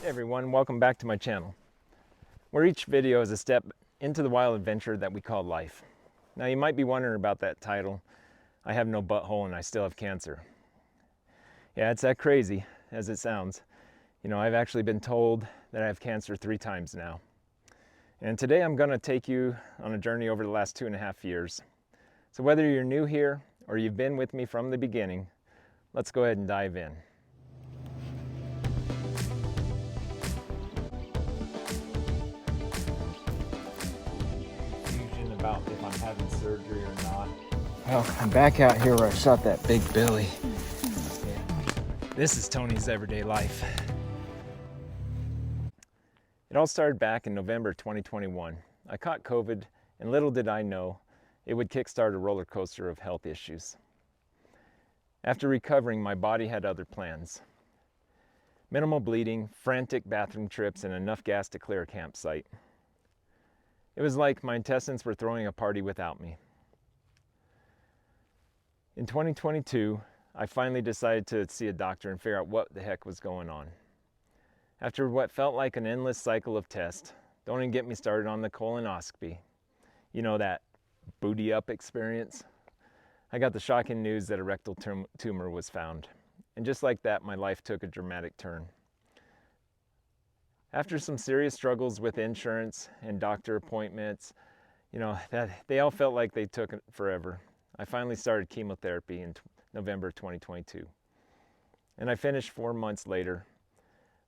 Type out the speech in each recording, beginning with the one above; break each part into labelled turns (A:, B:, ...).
A: Hey everyone, welcome back to my channel, where each video is a step into the wild adventure that we call life. Now you might be wondering about that title, I have no butthole and I still have cancer. Yeah, it's that crazy as it sounds. You know, I've actually been told that I have cancer 3 times now. And today I'm going to take you on a journey over the last 2.5 years. So whether you're new here or you've been with me from the beginning, let's go ahead and dive in. About if I'm having surgery or not. Well, I'm back out here where I shot that big Billy. This is Tony's everyday life. It all started back in November 2021. I caught COVID, and little did I know it would kickstart a roller coaster of health issues. After recovering, my body had other plans. Minimal bleeding, frantic bathroom trips, and enough gas to clear a campsite. It was like my intestines were throwing a party without me. In 2022, I finally decided to see a doctor and figure out what the heck was going on. After what felt like an endless cycle of tests, don't even get me started on the colonoscopy. You know, that booty up experience? I got the shocking news that a rectal tumor was found. And just like that, my life took a dramatic turn. After some serious struggles with insurance and doctor appointments, you know, that they all felt like they took forever. I finally started chemotherapy in November 2022. And I finished 4 months later.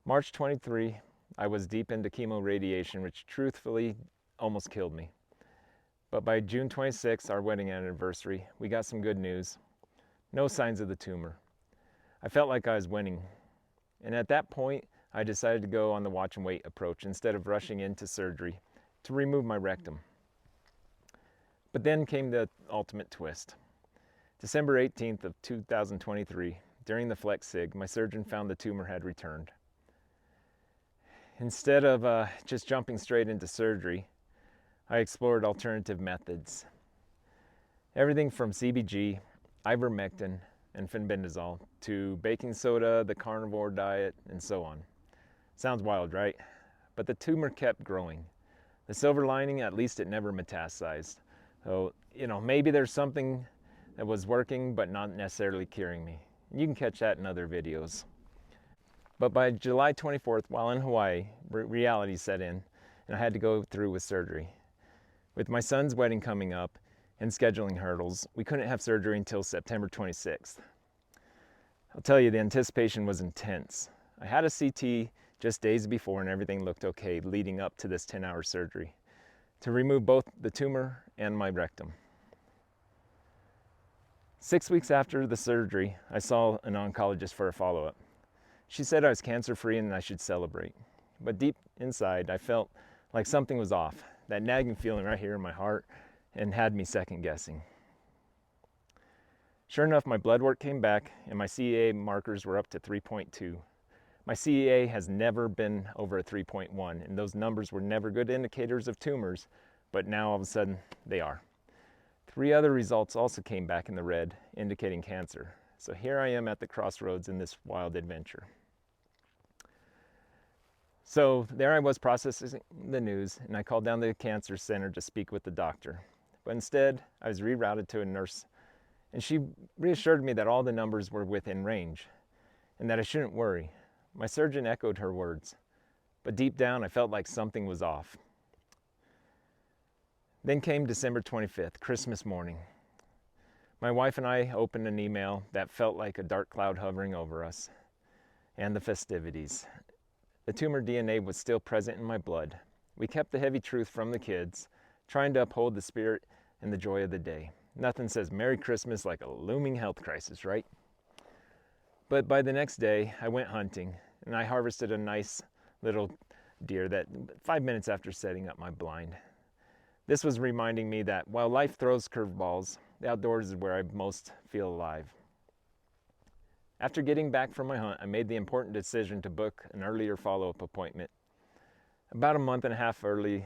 A: March 23, I was deep into chemo radiation, which truthfully almost killed me. But by June 26, our wedding anniversary, we got some good news. No signs of the tumor. I felt like I was winning. And at that point, I decided to go on the watch and wait approach instead of rushing into surgery to remove my rectum. But then came the ultimate twist. December 18th of 2023, during the flex sig, my surgeon found the tumor had returned. Instead of just jumping straight into surgery, I explored alternative methods. Everything from CBG, ivermectin, and fenbendazole to baking soda, the carnivore diet, and so on. Sounds wild, right? But the tumor kept growing. The silver lining, at least it never metastasized. So, you know, maybe there's something that was working, but not necessarily curing me. You can catch that in other videos. But by July 24th, while in Hawaii, reality set in, and I had to go through with surgery. With my son's wedding coming up and scheduling hurdles, we couldn't have surgery until September 26th. I'll tell you, the anticipation was intense. I had a CT just days before and everything looked okay leading up to this 10-hour surgery to remove both the tumor and my rectum. 6 weeks after the surgery, I saw an oncologist for a follow-up. She said I was cancer-free and I should celebrate. But deep inside, I felt like something was off, that nagging feeling right here in my heart, and had me second-guessing. Sure enough, my blood work came back and my CEA markers were up to 3.2. My CEA has never been over a 3.1, and those numbers were never good indicators of tumors, but now all of a sudden they are. 3 other results also came back in the red, indicating cancer. So here I am at the crossroads in this wild adventure. So there I was processing the news, and I called down to the cancer center to speak with the doctor. But instead, I was rerouted to a nurse, and she reassured me that all the numbers were within range, and that I shouldn't worry. My surgeon echoed her words, but deep down I felt like something was off. Then came December 25th, Christmas morning. My wife and I opened an email that felt like a dark cloud hovering over us, and the festivities. The tumor DNA was still present in my blood. We kept the heavy truth from the kids, trying to uphold the spirit and the joy of the day. Nothing says Merry Christmas like a looming health crisis, right? But by the next day, I went hunting, and I harvested a nice little deer that 5 minutes after setting up my blind. This was reminding me that while life throws curveballs, the outdoors is where I most feel alive. After getting back from my hunt, I made the important decision to book an earlier follow-up appointment, about a month and a half early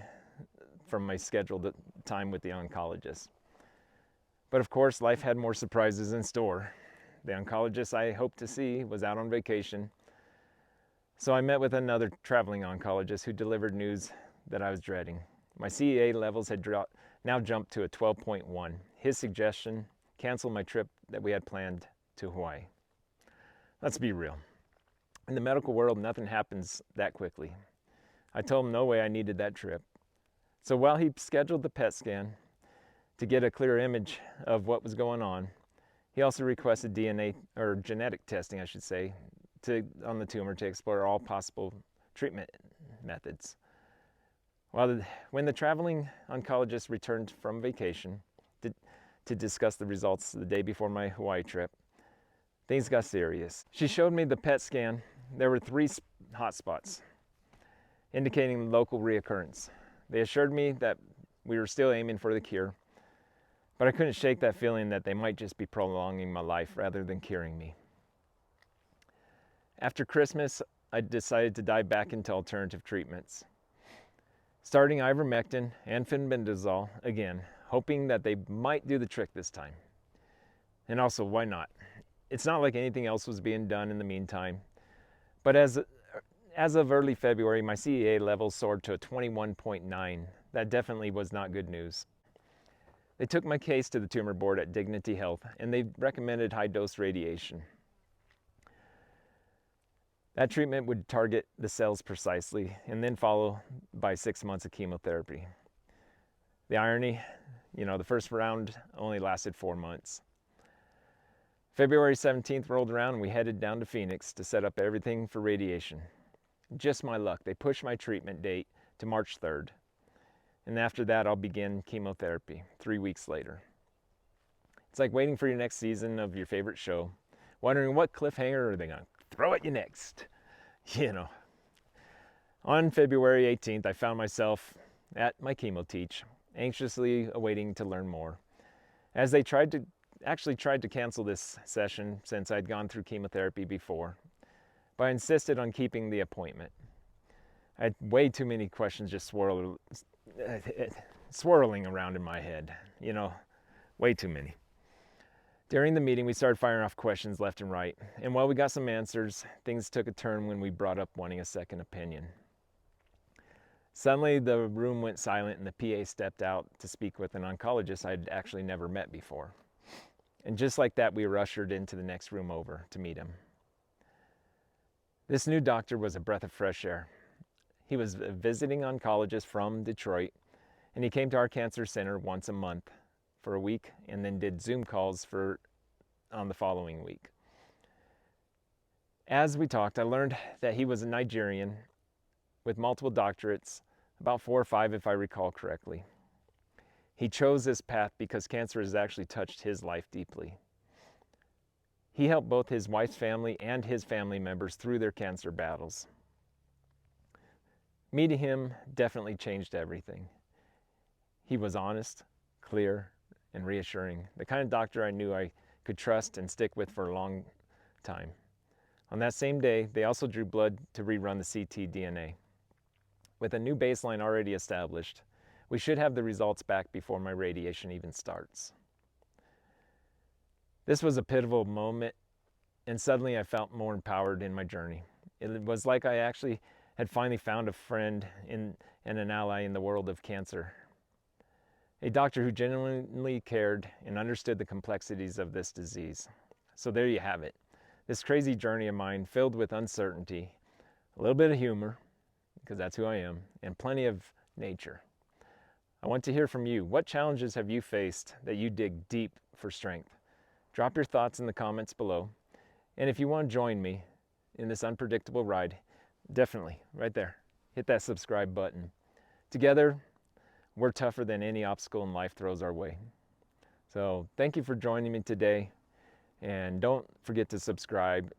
A: from my scheduled time with the oncologist. But of course, life had more surprises in store. The oncologist I hoped to see was out on vacation, So I met with another traveling oncologist who delivered news that I was dreading. My CEA levels had now jumped to a 12.1. His suggestion: cancel my trip that we had planned to Hawaii. Let's be real. In the medical world, nothing happens that quickly. I told him no way I needed that trip. So while he scheduled the PET scan to get a clear image of what was going on, he also requested DNA, or genetic testing, I should say, on the tumor to explore all possible treatment methods. When the traveling oncologist returned from vacation to discuss the results the day before my Hawaii trip, things got serious. She showed me the PET scan. There were 3 hot spots indicating local reoccurrence. They assured me that we were still aiming for the cure, but I couldn't shake that feeling that they might just be prolonging my life rather than curing me. After Christmas, I decided to dive back into alternative treatments, starting ivermectin and fenbendazole again, hoping that they might do the trick this time. And also, why not? It's not like anything else was being done in the meantime. But as of early February, my CEA levels soared to a 21.9. That definitely was not good news. They took my case to the tumor board at Dignity Health, and they recommended high-dose radiation. That treatment would target the cells precisely, and then follow by 6 months of chemotherapy. The irony, the first round only lasted 4 months. February 17th rolled around and we headed down to Phoenix to set up everything for radiation. Just my luck, they pushed my treatment date to March 3rd. And after that, I'll begin chemotherapy 3 weeks later. It's like waiting for your next season of your favorite show, wondering what cliffhanger are they gonna throw at you next. On February 18th, I found myself at my chemo teach, anxiously awaiting to learn more. As they tried to cancel this session since I'd gone through chemotherapy before, but I insisted on keeping the appointment. I had way too many questions just swirling around in my head, way too many. During the meeting, we started firing off questions left and right, and while we got some answers, things took a turn when we brought up wanting a second opinion. Suddenly, the room went silent and the PA stepped out to speak with an oncologist I'd actually never met before. And just like that, we were ushered into the next room over to meet him. This new doctor was a breath of fresh air. He was a visiting oncologist from Detroit, and he came to our cancer center once a month for a week and then did Zoom calls on the following week. As we talked, I learned that he was a Nigerian with multiple doctorates, about 4 or 5 if I recall correctly. He chose this path because cancer has actually touched his life deeply. He helped both his wife's family and his family members through their cancer battles. Meeting him definitely changed everything. He was honest, clear, and reassuring, the kind of doctor I knew I could trust and stick with for a long time. On that same day, they also drew blood to rerun the ctDNA. With a new baseline already established, we should have the results back before my radiation even starts. This was a pivotal moment, and suddenly I felt more empowered in my journey. It was like I actually had finally found a friend and an ally in the world of cancer. A doctor who genuinely cared and understood the complexities of this disease. So there you have it. This crazy journey of mine filled with uncertainty, a little bit of humor, because that's who I am, and plenty of nature. I want to hear from you. What challenges have you faced that you dig deep for strength? Drop your thoughts in the comments below. And if you want to join me in this unpredictable ride, definitely, right there, hit that subscribe button. Together, we're tougher than any obstacle in life throws our way. So thank you for joining me today, and don't forget to subscribe.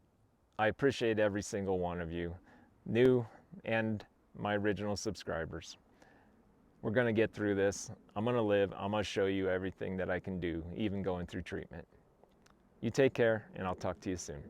A: I appreciate every single one of you, new and my original subscribers. We're gonna get through this. I'm gonna live. I'm gonna show you everything that I can do, even going through treatment. You take care, and I'll talk to you soon.